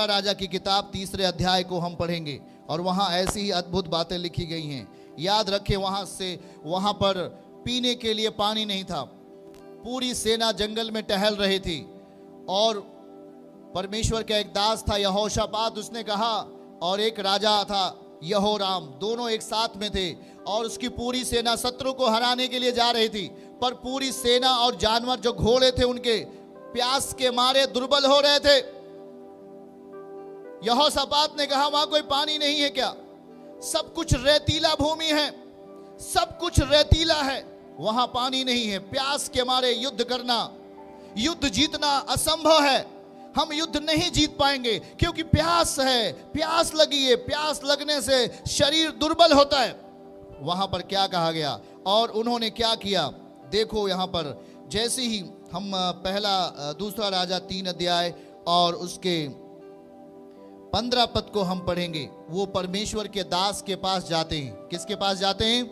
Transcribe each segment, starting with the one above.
दूसरा राजा की किताब 3 अध्याय को हम पढ़ेंगे और वहाँ ऐसी ही अद्भुत बातें लिखी गई हैं। याद रखें, वहाँ पर पीने के लिए पानी नहीं था। पूरी सेना जंगल में टहल रही थी और परमेश्वर का एक दास था यहोशापात, उसने कहा, और एक राजा था यहोराम, दोनों एक साथ में थे और उसकी पूरी सेना शत्रु को हराने के लिए जा रही थी। पर पूरी सेना और जानवर जो घोड़े थे उनके प्यास के मारे दुर्बल हो रहे थे। यहोशापात ने कहा, वहां कोई पानी नहीं है क्या? सब कुछ रेतीला भूमि है, सब कुछ रेतीला है, वहां पानी नहीं है। प्यास के मारे युद्ध करना, युद्ध जीतना असंभव है। हम युद्ध नहीं जीत पाएंगे क्योंकि प्यास है, प्यास लगी है। प्यास लगने से शरीर दुर्बल होता है। वहां पर क्या कहा गया और उन्होंने क्या किया? देखो यहां पर जैसे ही हम दूसरा राजा 3 अध्याय और उसके 15 पद को हम पढ़ेंगे। वो परमेश्वर के दास के पास जाते हैं। किसके पास जाते हैं?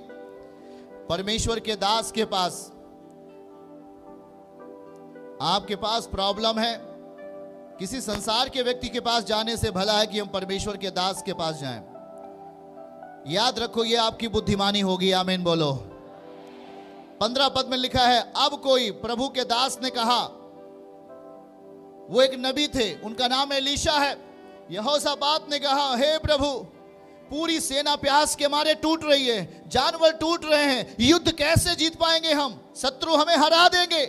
परमेश्वर के दास के पास। आपके पास प्रॉब्लम है, किसी संसार के व्यक्ति के पास जाने से भला है कि हम परमेश्वर के दास के पास जाएं। याद रखो, ये आपकी बुद्धिमानी होगी। आमीन बोलो। 15 पद में लिखा है, अब कोई प्रभु के दास ने कहा, वो एक नबी थे, उनका नाम एलीशा है। यहोशापात ने कहा, हे प्रभु, पूरी सेना प्यास के मारे टूट रही है, जानवर टूट रहे हैं, युद्ध कैसे जीत पाएंगे हम? शत्रु हमें हरा देंगे।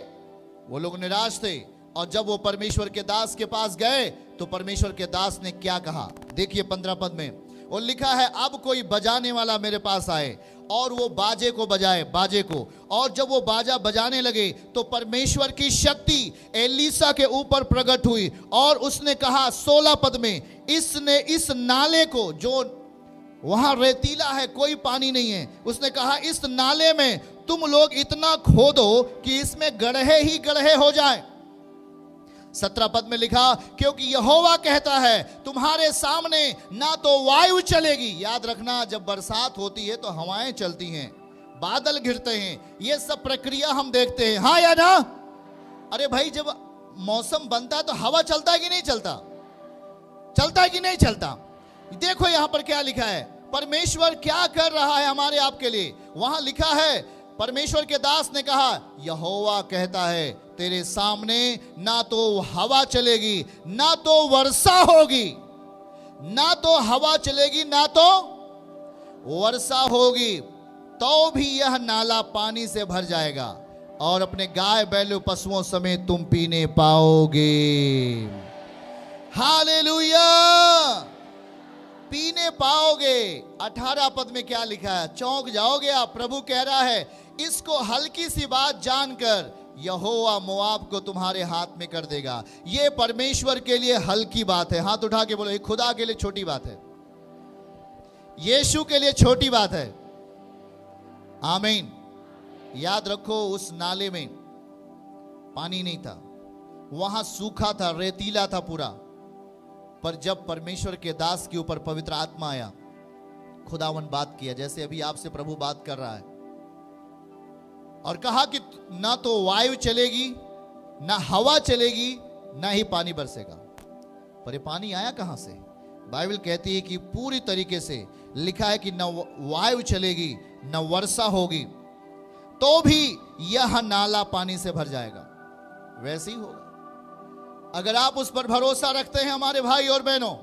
वो लोग निराश थे और जब वो परमेश्वर के दास के पास गए तो परमेश्वर के दास ने क्या कहा? देखिए 15 पद में वो लिखा है, अब कोई बजाने वाला मेरे पास आए और वो बाजे को बजाए, बाजे को। और जब वो बाजा बजाने लगे तो परमेश्वर की शक्ति एलीशा के ऊपर प्रकट हुई और उसने कहा 16 पद में, इसने इस नाले को, जो वहां रेतीला है, कोई पानी नहीं है, उसने कहा इस नाले में तुम लोग इतना खोदो कि इसमें गड्ढे ही गड्ढे हो जाए। 17 पद में लिखा, क्योंकि यहोवा कहता है, तुम्हारे सामने ना तो वायु चलेगी। याद रखना, जब बरसात होती है तो हवाएं चलती हैं, बादल घिरते हैं, ये सब प्रक्रिया हम देखते हैं, हाँ या ना? अरे भाई, जब मौसम बनता है तो हवा चलता है कि नहीं चलता? चलता है कि नहीं चलता? देखो यहां पर क्या लिखा है, परमेश्वर क्या कर रहा है हमारे आपके लिए। वहां लिखा है, परमेश्वर के दास ने कहा, यहोवा कहता है, तेरे सामने ना तो हवा चलेगी, ना तो वर्षा होगी, ना तो हवा चलेगी, ना तो वर्षा होगी, तो भी यह नाला पानी से भर जाएगा और अपने गाय बैल पशुओं समेत तुम पीने पाओगे। हालेलुया, पीने पाओगे। 18 पद में क्या लिखा है? चौंक जाओगे आप। प्रभु कह रहा है, इसको हल्की सी बात जानकर यहोवा मोआब को तुम्हारे हाथ में कर देगा। ये परमेश्वर के लिए हल्की बात है। हाथ उठा के बोलो, ये खुदा के लिए छोटी बात है, यीशु के लिए छोटी बात है। आमीन। याद रखो, उस नाले में पानी नहीं था, वहां सूखा था, रेतीला था पूरा। पर जब परमेश्वर के दास के ऊपर पवित्र आत्मा आया, खुदावन बात किया, जैसे अभी आपसे प्रभु बात कर रहा है, और कहा कि ना तो वायु चलेगी, ना हवा चलेगी, ना ही पानी बरसेगा। पर ये पानी आया कहां से? बाइबल कहती है कि पूरी तरीके से लिखा है कि न वायु चलेगी, न वर्षा होगी, तो भी यह नाला पानी से भर जाएगा। वैसे ही होगा। अगर आप उस पर भरोसा रखते हैं हमारे भाई और बहनों,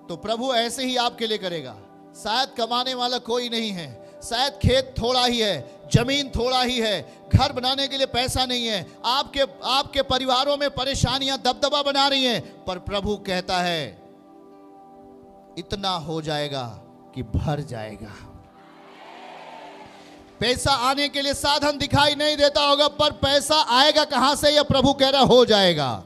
तो प्रभु ऐसे ही आपके लिए करेगा। शायद कमाने वाला कोई नहीं है, शायद खेत थोड़ा ही है, जमीन थोड़ा ही है, घर बनाने के लिए पैसा नहीं है, आपके परिवारों में परेशानियां दबदबा बना रही हैं, पर प्रभु कहता है इतना हो जाएगा कि भर जाएगा। पैसा आने के लिए साधन दिखाई नहीं देता होगा, पर पैसा आएगा कहां से? यह प्रभु कह रहा हो जाएगा।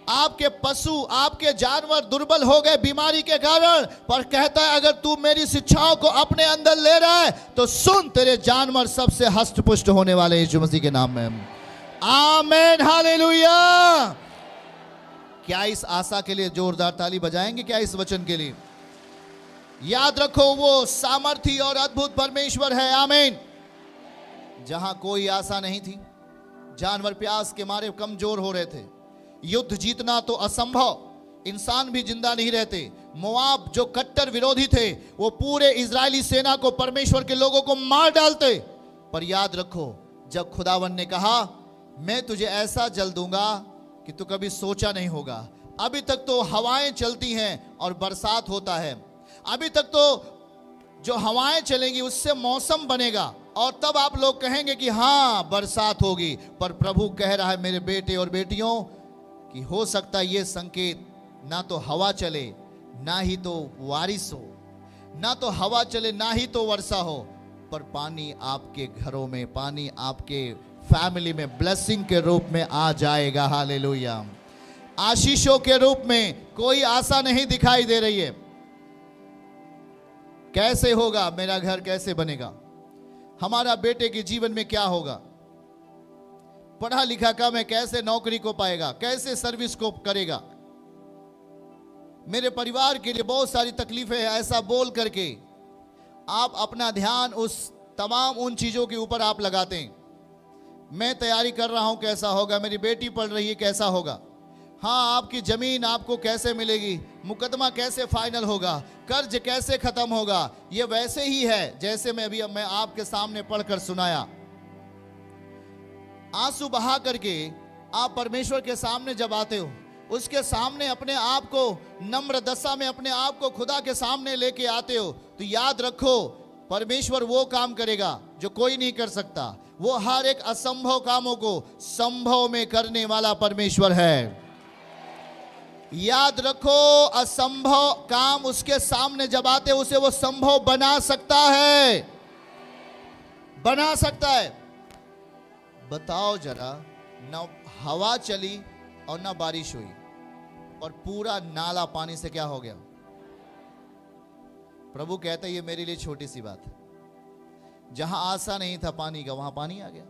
आपके पशु, आपके जानवर दुर्बल हो गए बीमारी के कारण, पर कहता है अगर तू मेरी शिक्षाओं को अपने अंदर ले रहा है तो सुन, तेरे जानवर सबसे हष्ट पुष्ट होने वाले यीशु मसीह के नाम में। आमीन, हालेलुया। क्या इस आशा के लिए जोरदार ताली बजाएंगे? क्या इस वचन के लिए? याद रखो, वो सामर्थी और अद्भुत परमेश्वर है। आमीन। जहां कोई आशा नहीं थी, जानवर प्यास के मारे कमजोर हो रहे थे, युद्ध जीतना तो असंभव, इंसान भी जिंदा नहीं रहते। मोआब जो कट्टर विरोधी थे, वो पूरे इजरायली सेना को, परमेश्वर के लोगों को मार डालते। पर याद रखो, जब खुदावन ने कहा मैं तुझे ऐसा जल दूंगा कि तू कभी सोचा नहीं होगा। अभी तक तो हवाएं चलती हैं और बरसात होता है, अभी तक तो जो हवाएं चलेंगी उससे मौसम बनेगा और तब आप लोग कहेंगे कि हाँ बरसात होगी। पर प्रभु कह रहा है मेरे बेटे और बेटियों कि हो सकता है ये संकेत ना तो हवा चले, ना ही तो बारिश हो, ना तो हवा चले, ना ही तो वर्षा हो, पर पानी आपके घरों में, पानी आपके फैमिली में ब्लेसिंग के रूप में आ जाएगा। हालेलुया। आशीषों के रूप में। कोई आशा नहीं दिखाई दे रही है। कैसे होगा मेरा घर, कैसे बनेगा, हमारा बेटे के जीवन में क्या होगा, पढ़ा लिखा कम है, कैसे नौकरी को पाएगा, कैसे सर्विस को करेगा, मेरे परिवार के लिए बहुत सारी तकलीफें हैं, ऐसा बोल करके आप अपना ध्यान उस तमाम उन चीजों के ऊपर आप लगाते हैं। मैं तैयारी कर रहा हूं, कैसा होगा, मेरी बेटी पढ़ रही है, कैसा होगा, हाँ आपकी जमीन आपको कैसे मिलेगी, मुकदमा कैसे फाइनल होगा, कर्ज कैसे खत्म होगा। ये वैसे ही है जैसे मैं आपके सामने पढ़कर सुनाया। आंसू बहा करके आप परमेश्वर के सामने जब आते हो, उसके सामने अपने आप को नम्र दशा में अपने आप को खुदा के सामने लेके आते हो, तो याद रखो परमेश्वर वो काम करेगा जो कोई नहीं कर सकता। वो हर एक असंभव कामों को संभव में करने वाला परमेश्वर है। याद रखो, असंभव काम उसके सामने जब आते उसे वो संभव बना सकता है, बना सकता है। बताओ जरा, न हवा चली और न बारिश हुई और पूरा नाला पानी से क्या हो गया। प्रभु कहते ये मेरे लिए छोटी सी बात है। जहां आशा नहीं था पानी का, वहां पानी आ गया।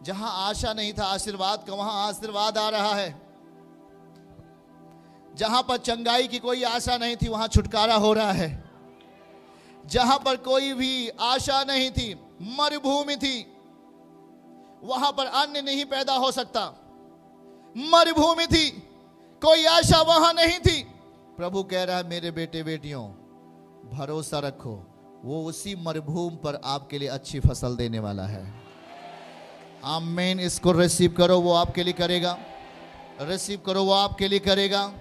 जहां आशा नहीं था आशीर्वाद का, वहां आशीर्वाद आ रहा है। जहां पर चंगाई की कोई आशा नहीं थी, वहां छुटकारा हो रहा है। जहां पर कोई भी आशा नहीं थी, मरुभूमि थी, वहां पर अन्न नहीं पैदा हो सकता, मरुभूमि थी, कोई आशा वहां नहीं थी। प्रभु कह रहा है मेरे बेटे बेटियों, भरोसा रखो, वो उसी मरुभूमि पर आपके लिए अच्छी फसल देने वाला है। आमीन। इसको रिसीव करो, वो आपके लिए करेगा। रिसीव करो, वो आपके लिए करेगा।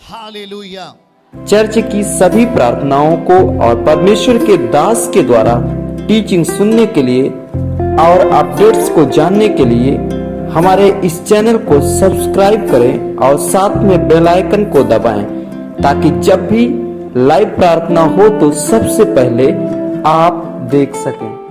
हालेलुया। चर्च की सभी प्रार्थनाओं को और परमेश्वर के दास के द्वारा टीचिंग सुनने के लिए और अपडेट्स को जानने के लिए हमारे इस चैनल को सब्सक्राइब करें और साथ में बेल आइकन को दबाएं, ताकि जब भी लाइव प्रार्थना हो तो सबसे पहले आप देख सकें।